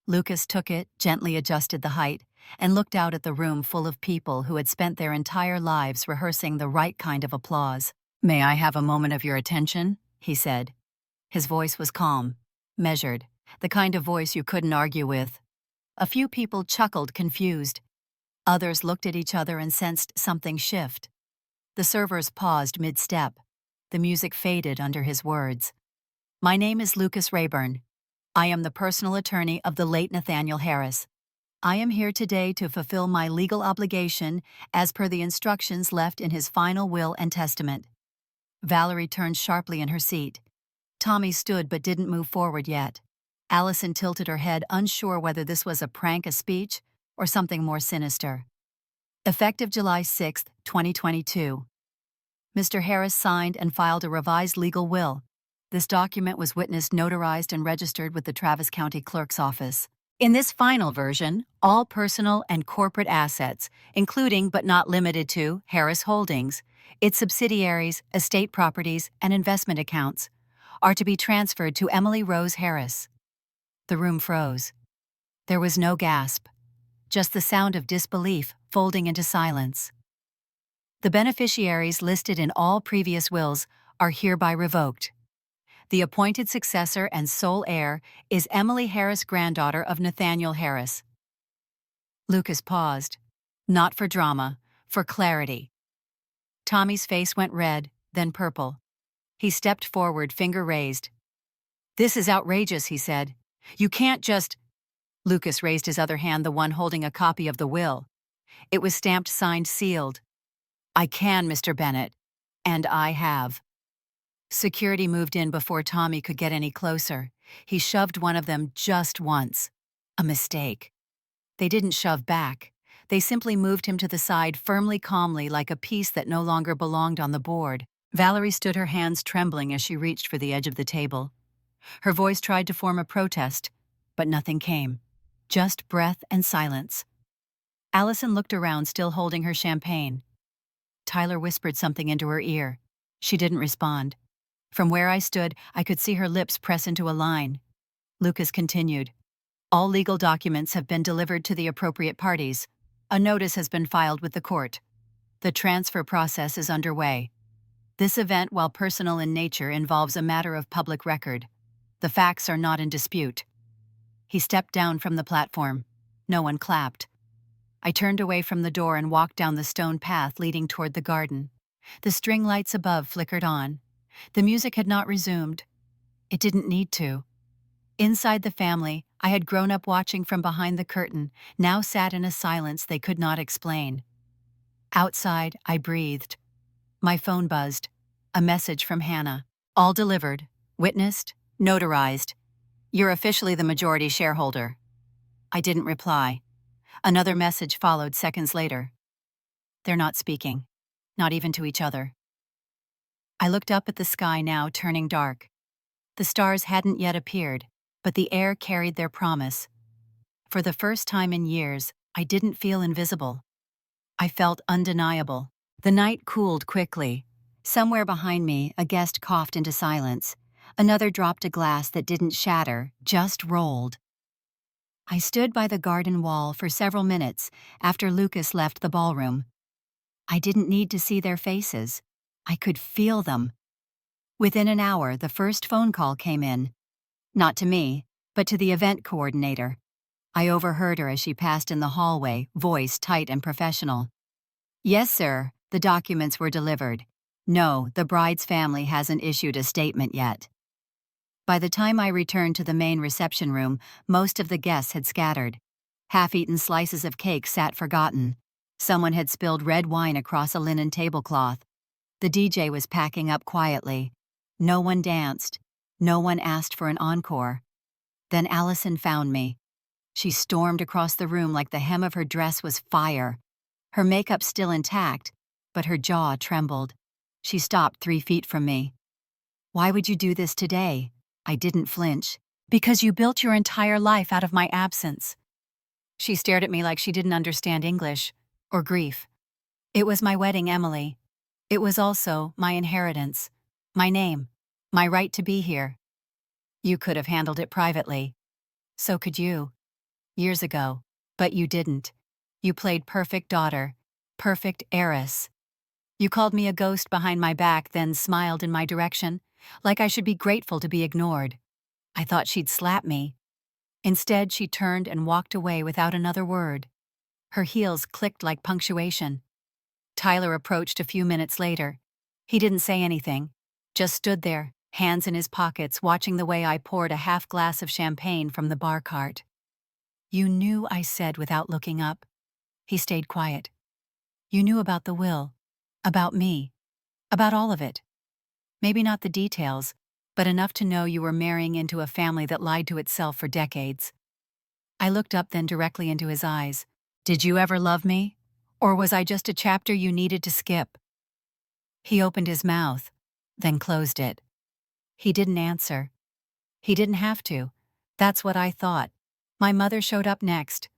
Lucas took it, gently adjusted the height, and looked out at the room full of people who had spent their entire lives rehearsing the right kind of applause. "May I have a moment of your attention?" he said. His voice was calm, measured, the kind of voice you couldn't argue with. A few people chuckled, confused. Others looked at each other and sensed something shift. The servers paused mid-step. The music faded under his words. "My name is Lucas Rayburn. I am the personal attorney of the late Nathaniel Harris. I am here today to fulfill my legal obligation as per the instructions left in his final will and testament." Valerie turned sharply in her seat. Tommy stood but didn't move forward yet. Allison tilted her head, unsure whether this was a prank, a speech, or something more sinister. Effective July 6, 2022. Mr. Harris signed and filed a revised legal will. This document was witnessed, notarized, and registered with the Travis County Clerk's Office. In this final version, all personal and corporate assets, including but not limited to Harris Holdings, its subsidiaries, estate properties, and investment accounts, are to be transferred to Emily Rose Harris. The room froze. There was no gasp, just the sound of disbelief folding into silence. The beneficiaries listed in all previous wills are hereby revoked. The appointed successor and sole heir is Emily Harris, granddaughter of Nathaniel Harris. Lucas paused, not for drama, for clarity. Tommy's face went red, then purple. He stepped forward, finger raised. "This is outrageous," he said. "You can't just—" Lucas raised his other hand, the one holding a copy of the will. It was stamped, signed, sealed. "I can, Mr. Bennett, and I have." Security moved in before Tommy could get any closer. He shoved one of them just once. A mistake. They didn't shove back. They simply moved him to the side, firmly, calmly, like a piece that no longer belonged on the board. Valerie stood, her hands trembling as she reached for the edge of the table. Her voice tried to form a protest, but nothing came. Just breath and silence. Allison looked around, still holding her champagne. Tyler whispered something into her ear. She didn't respond. From where I stood, I could see her lips press into a line. Lucas continued. "All legal documents have been delivered to the appropriate parties. A notice has been filed with the court. The transfer process is underway. This event, while personal in nature, involves a matter of public record. The facts are not in dispute." He stepped down from the platform. No one clapped. I turned away from the door and walked down the stone path leading toward the garden. The string lights above flickered on. The music had not resumed. It didn't need to. Inside the family, I had grown up watching from behind the curtain, now sat in a silence they could not explain. Outside, I breathed. My phone buzzed. A message from Hannah. "All delivered. Witnessed. Notarized. You're officially the majority shareholder." I didn't reply. Another message followed seconds later. "They're not speaking. Not even to each other." I looked up at the sky, now turning dark. The stars hadn't yet appeared, but the air carried their promise. For the first time in years, I didn't feel invisible. I felt undeniable. The night cooled quickly. Somewhere behind me, a guest coughed into silence. Another dropped a glass that didn't shatter, just rolled. I stood by the garden wall for several minutes after Lucas left the ballroom. I didn't need to see their faces. I could feel them. Within an hour, the first phone call came in. Not to me, but to the event coordinator. I overheard her as she passed in the hallway, voice tight and professional. "Yes, sir, the documents were delivered. No, the bride's family hasn't issued a statement yet." By the time I returned to the main reception room, most of the guests had scattered. Half-eaten slices of cake sat forgotten. Someone had spilled red wine across a linen tablecloth. The DJ was packing up quietly. No one danced. No one asked for an encore. Then Allison found me. She stormed across the room like the hem of her dress was fire. Her makeup still intact, but her jaw trembled. She stopped 3 feet from me. "Why would you do this today?" I didn't flinch. "Because you built your entire life out of my absence." She stared at me like she didn't understand English or grief. "It was my wedding, Emily. It was also my inheritance, my name, my right to be here. You could have handled it privately. So could you. Years ago. But you didn't. You played perfect daughter, perfect heiress. You called me a ghost behind my back, then smiled in my direction, like I should be grateful to be ignored. I thought she'd slap me. Instead, she turned and walked away without another word. Her heels clicked like punctuation. Tyler approached a few minutes later. He didn't say anything, just stood there, hands in his pockets, watching the way I poured a half glass of champagne from the bar cart. "You knew," I said without looking up. He stayed quiet. "You knew about the will, about me, about all of it. Maybe not the details, but enough to know you were marrying into a family that lied to itself for decades." I looked up then directly into his eyes. "Did you ever love me? Or was I just a chapter you needed to skip?" He opened his mouth, then closed it. He didn't answer. He didn't have to. That's what I thought. My mother showed up next.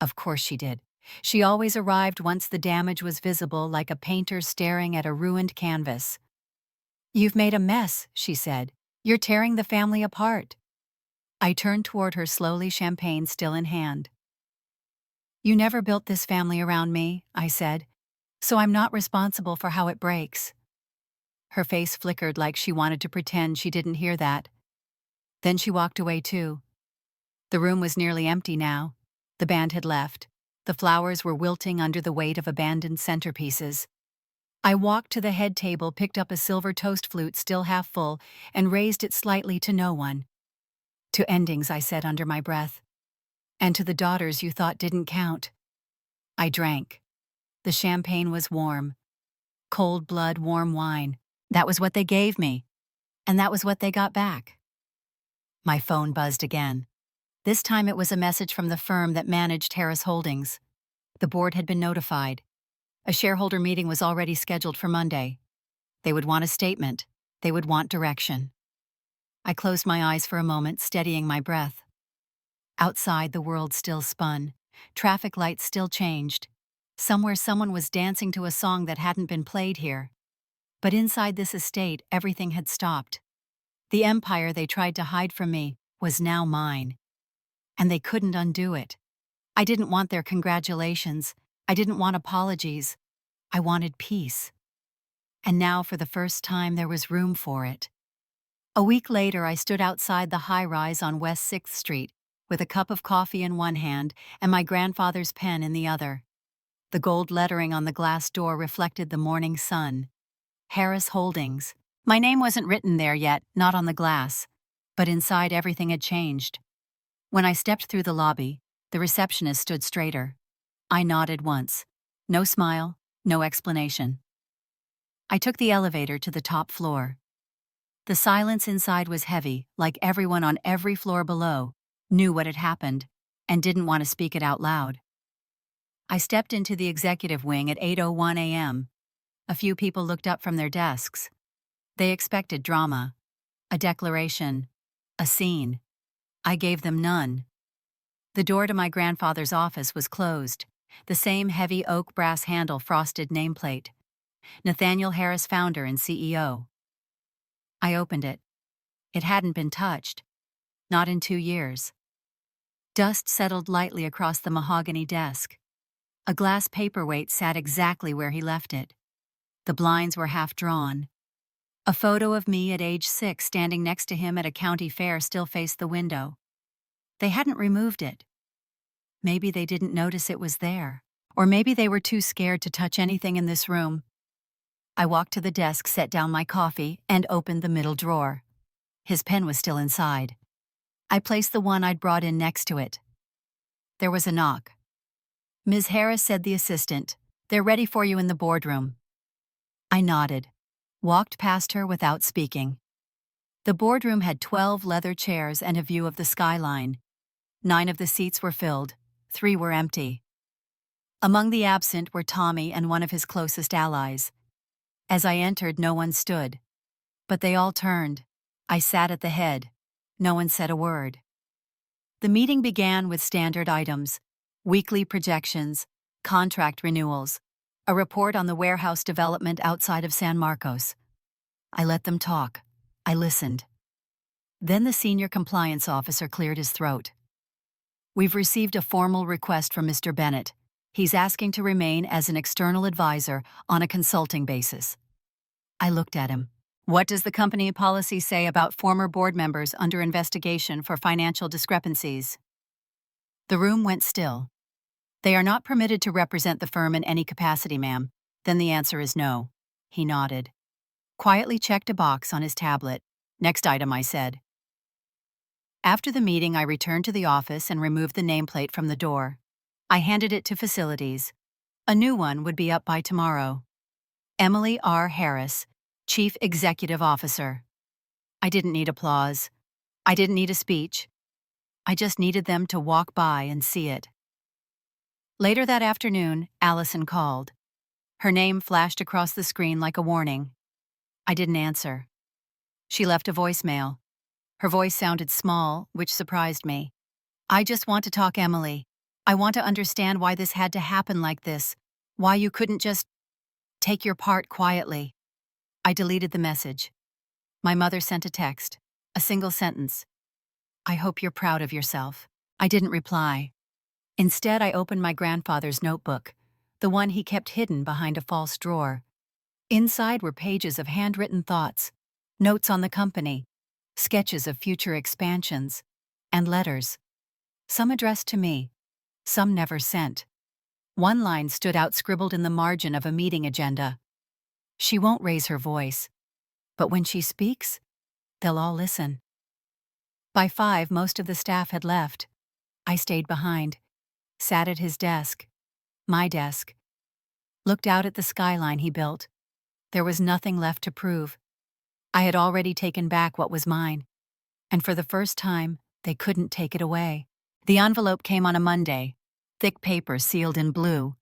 Of course she did. She always arrived once the damage was visible, like a painter staring at a ruined canvas. "You've made a mess," she said. "You're tearing the family apart." I turned toward her slowly, champagne still in hand. "You never built this family around me," I said, "so I'm not responsible for how it breaks." Her face flickered like she wanted to pretend she didn't hear that. Then she walked away too. The room was nearly empty now. The band had left. The flowers were wilting under the weight of abandoned centerpieces. I walked to the head table, picked up a silver toast flute still half full, and raised it slightly to no one. "To endings," I said under my breath. "And to the daughters you thought didn't count." I drank. The champagne was warm. Cold blood, warm wine. That was what they gave me. And that was what they got back. My phone buzzed again. This time it was a message from the firm that managed Harris Holdings. The board had been notified. A shareholder meeting was already scheduled for Monday. They would want a statement. They would want direction. I closed my eyes for a moment, steadying my breath. Outside, the world still spun. Traffic lights still changed. Somewhere someone was dancing to a song that hadn't been played here. But inside this estate, everything had stopped. The empire they tried to hide from me was now mine. And they couldn't undo it. I didn't want their congratulations. I didn't want apologies. I wanted peace. And now, for the first time, there was room for it. A week later, I stood outside the high-rise on West 6th Street, with a cup of coffee in one hand and my grandfather's pen in the other. The gold lettering on the glass door reflected the morning sun. Harris Holdings. My name wasn't written there yet, not on the glass. But inside, everything had changed. When I stepped through the lobby, the receptionist stood straighter. I nodded once. No smile, no explanation. I took the elevator to the top floor. The silence inside was heavy, like everyone on every floor below knew what had happened and didn't want to speak it out loud. I stepped into the executive wing at 8:01 a.m. A few people looked up from their desks. They expected drama, a declaration, a scene. I gave them none. The door to my grandfather's office was closed, the same heavy oak brass handle frosted nameplate. Nathaniel Harris, founder and CEO. I opened it. It hadn't been touched. Not in 2 years. Dust settled lightly across the mahogany desk. A glass paperweight sat exactly where he left it. The blinds were half drawn. A photo of me at age 6 standing next to him at a county fair still faced the window. They hadn't removed it. Maybe they didn't notice it was there. Or maybe they were too scared to touch anything in this room. I walked to the desk, set down my coffee, and opened the middle drawer. His pen was still inside. I placed the one I'd brought in next to it. There was a knock. "Ms. Harris," said the assistant. "They're ready for you in the boardroom." I nodded, walked past her without speaking. The boardroom had 12 leather chairs and a view of the skyline. 9 of the seats were filled, 3 were empty. Among the absent were Tommy and one of his closest allies. As I entered, no one stood. But they all turned. I sat at the head. No one said a word. The meeting began with standard items: weekly projections, contract renewals, a report on the warehouse development outside of San Marcos. I let them talk. I listened. Then the senior compliance officer cleared his throat. "We've received a formal request from Mr. Bennett. He's asking to remain as an external advisor on a consulting basis." I looked at him. "What does the company policy say about former board members under investigation for financial discrepancies?" The room went still. "They are not permitted to represent the firm in any capacity, ma'am." "Then the answer is no." He nodded. Quietly checked a box on his tablet. "Next item," I said. After the meeting, I returned to the office and removed the nameplate from the door. I handed it to facilities. A new one would be up by tomorrow. Emily R. Harris, Chief Executive Officer. I didn't need applause. I didn't need a speech. I just needed them to walk by and see it. Later that afternoon, Allison called. Her name flashed across the screen like a warning. I didn't answer. She left a voicemail. Her voice sounded small, which surprised me. "I just want to talk, Emily. I want to understand why this had to happen like this, why you couldn't just take your part quietly." I deleted the message. My mother sent a text, a single sentence. "I hope you're proud of yourself." I didn't reply. Instead, I opened my grandfather's notebook, the one he kept hidden behind a false drawer. Inside were pages of handwritten thoughts, notes on the company, sketches of future expansions, and letters. Some addressed to me, some never sent. One line stood out scribbled in the margin of a meeting agenda. "She won't raise her voice, but when she speaks, they'll all listen." By 5, most of the staff had left. I stayed behind, sat at his desk, my desk, looked out at the skyline he built. There was nothing left to prove. I had already taken back what was mine, and for the first time, they couldn't take it away. The envelope came on a Monday, thick paper sealed in blue,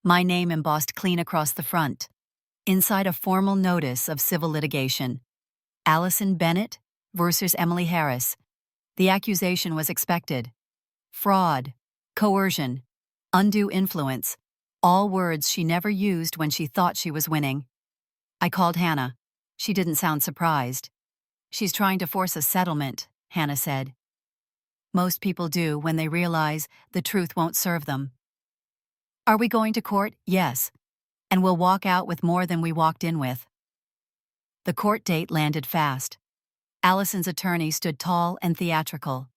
my name embossed clean across the front. Inside, a formal notice of civil litigation. Allison Bennett versus Emily Harris. The accusation was expected. Fraud, coercion, undue influence, all words she never used when she thought she was winning. I called Hannah. She didn't sound surprised. "She's trying to force a settlement," Hannah said. Most people do when they realize the truth won't serve them. "Are we going to court?" "Yes. And we'll walk out with more than we walked in with." The court date landed fast. Allison's attorney stood tall and theatrical.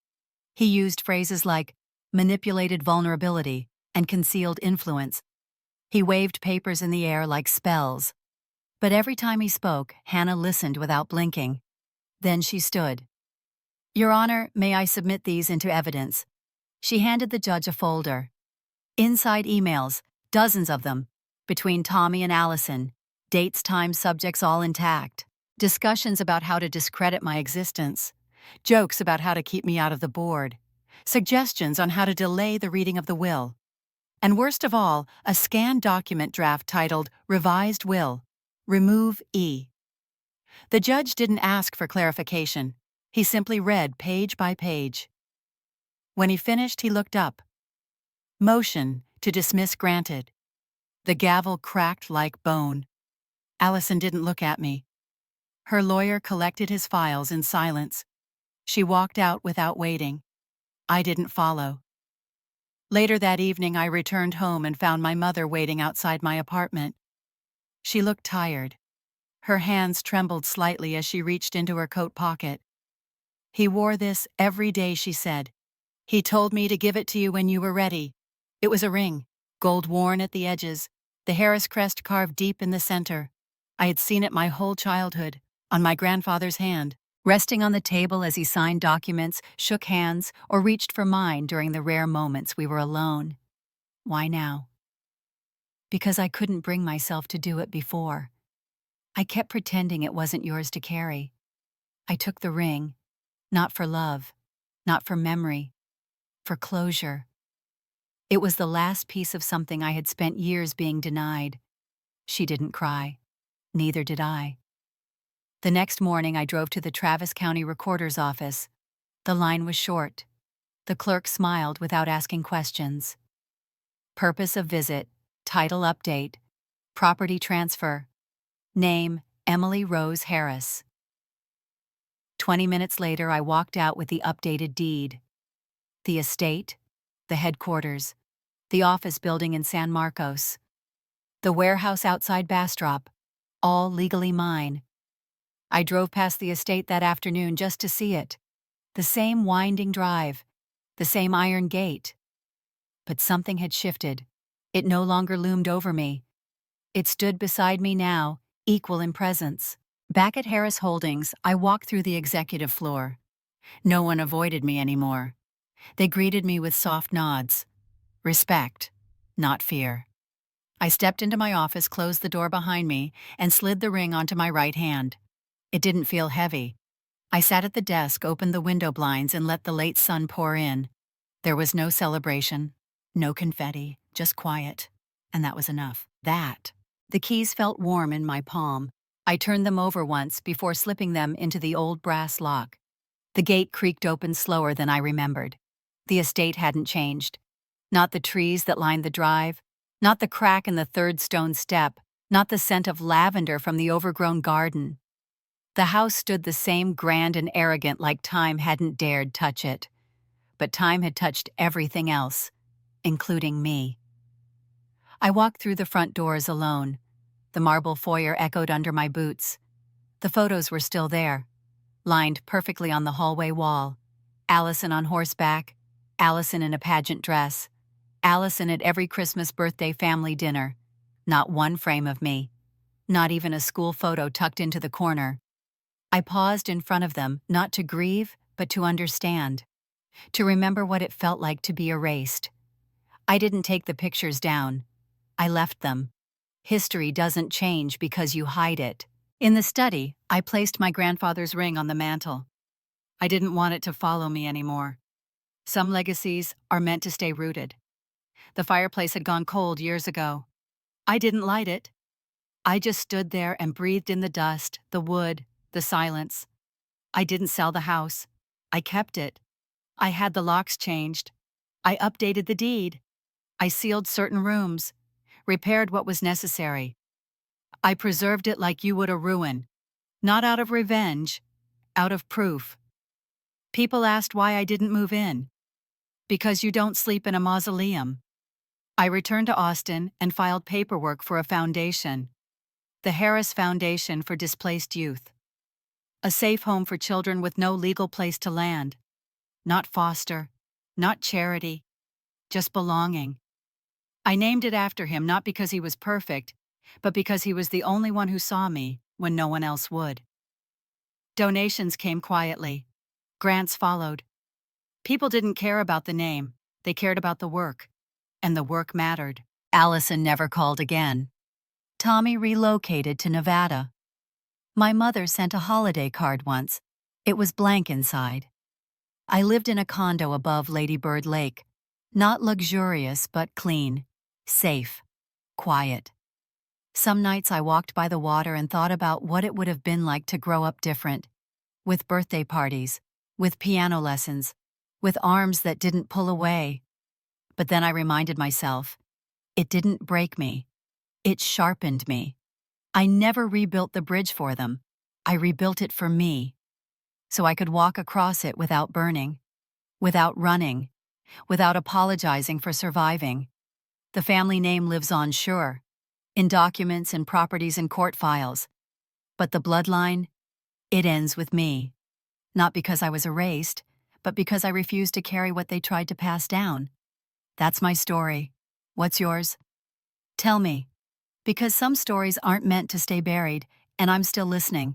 He used phrases like manipulated vulnerability and concealed influence. He waved papers in the air like spells. But every time he spoke, Hannah listened without blinking. Then she stood. "Your Honor, may I submit these into evidence?" She handed the judge a folder. Inside emails, dozens of them, between Tommy and Allison, dates, times, subjects all intact. Discussions about how to discredit my existence. Jokes about how to keep me out of the board. Suggestions on how to delay the reading of the will. And worst of all, a scanned document draft titled Revised Will. Remove E. The judge didn't ask for clarification. He simply read page by page. When he finished, he looked up. Motion to dismiss granted. The gavel cracked like bone. Allison didn't look at me. Her lawyer collected his files in silence. She walked out without waiting. I didn't follow. Later that evening, I returned home and found my mother waiting outside my apartment. She looked tired. Her hands trembled slightly as she reached into her coat pocket. "He wore this every day," she said. "He told me to give it to you when you were ready." It was a ring, gold worn at the edges, the Harris crest carved deep in the center. I had seen it my whole childhood, on my grandfather's hand, resting on the table as he signed documents, shook hands, or reached for mine during the rare moments we were alone. Why now? Because I couldn't bring myself to do it before. I kept pretending it wasn't yours to carry. I took the ring, not for love, not for memory, for closure. It was the last piece of something I had spent years being denied. She didn't cry. Neither did I. The next morning, I drove to the Travis County Recorder's office. The line was short. The clerk smiled without asking questions. Purpose of visit, title update, property transfer, name Emily Rose Harris. 20 minutes later, I walked out with the updated deed. The estate, the headquarters, the office building in San Marcos, the warehouse outside Bastrop, all legally mine. I drove past the estate that afternoon just to see it. The same winding drive, the same iron gate. But something had shifted. It no longer loomed over me. It stood beside me now, equal in presence. Back at Harris Holdings, I walked through the executive floor. No one avoided me anymore. They greeted me with soft nods. Respect, not fear. I stepped into my office, closed the door behind me, and slid the ring onto my right hand. It didn't feel heavy. I sat at the desk, opened the window blinds, and let the late sun pour in. There was no celebration, no confetti, just quiet. And that was enough. The keys felt warm in my palm. I turned them over once before slipping them into the old brass lock. The gate creaked open slower than I remembered. The estate hadn't changed. Not the trees that lined the drive, not the crack in the third stone step, not the scent of lavender from the overgrown garden. The house stood the same, grand and arrogant, like time hadn't dared touch it. But time had touched everything else, including me. I walked through the front doors alone. The marble foyer echoed under my boots. The photos were still there, lined perfectly on the hallway wall. Allison on horseback, Allison in a pageant dress, Allison at every Christmas, birthday, family dinner. Not one frame of me. Not even a school photo tucked into the corner. I paused in front of them, not to grieve, but to understand. To remember what it felt like to be erased. I didn't take the pictures down. I left them. History doesn't change because you hide it. In the study, I placed my grandfather's ring on the mantel. I didn't want it to follow me anymore. Some legacies are meant to stay rooted. The fireplace had gone cold years ago. I didn't light it. I just stood there and breathed in the dust, the wood, the silence. I didn't sell the house. I kept it. I had the locks changed. I updated the deed. I sealed certain rooms, repaired what was necessary. I preserved it like you would a ruin, not out of revenge, out of proof. People asked why I didn't move in. Because you don't sleep in a mausoleum. I returned to Austin and filed paperwork for a foundation, the Harris Foundation for Displaced Youth. A safe home for children with no legal place to land. Not foster, not charity, just belonging. I named it after him not because he was perfect, but because he was the only one who saw me when no one else would. Donations came quietly. Grants followed. People didn't care about the name, they cared about the work. And the work mattered. Allison never called again. Tommy relocated to Nevada. My mother sent a holiday card once. It was blank inside. I lived in a condo above Lady Bird Lake. Not luxurious, but clean, safe, quiet. Some nights I walked by the water and thought about what it would have been like to grow up different. With birthday parties, with piano lessons, with arms that didn't pull away. But then I reminded myself, it didn't break me. It sharpened me. I never rebuilt the bridge for them. I rebuilt it for me. So I could walk across it without burning, without running, without apologizing for surviving. The family name lives on, sure, in documents and properties and court files. But the bloodline, it ends with me. Not because I was erased, but because I refused to carry what they tried to pass down. That's my story. What's yours? Tell me. Because some stories aren't meant to stay buried, and I'm still listening.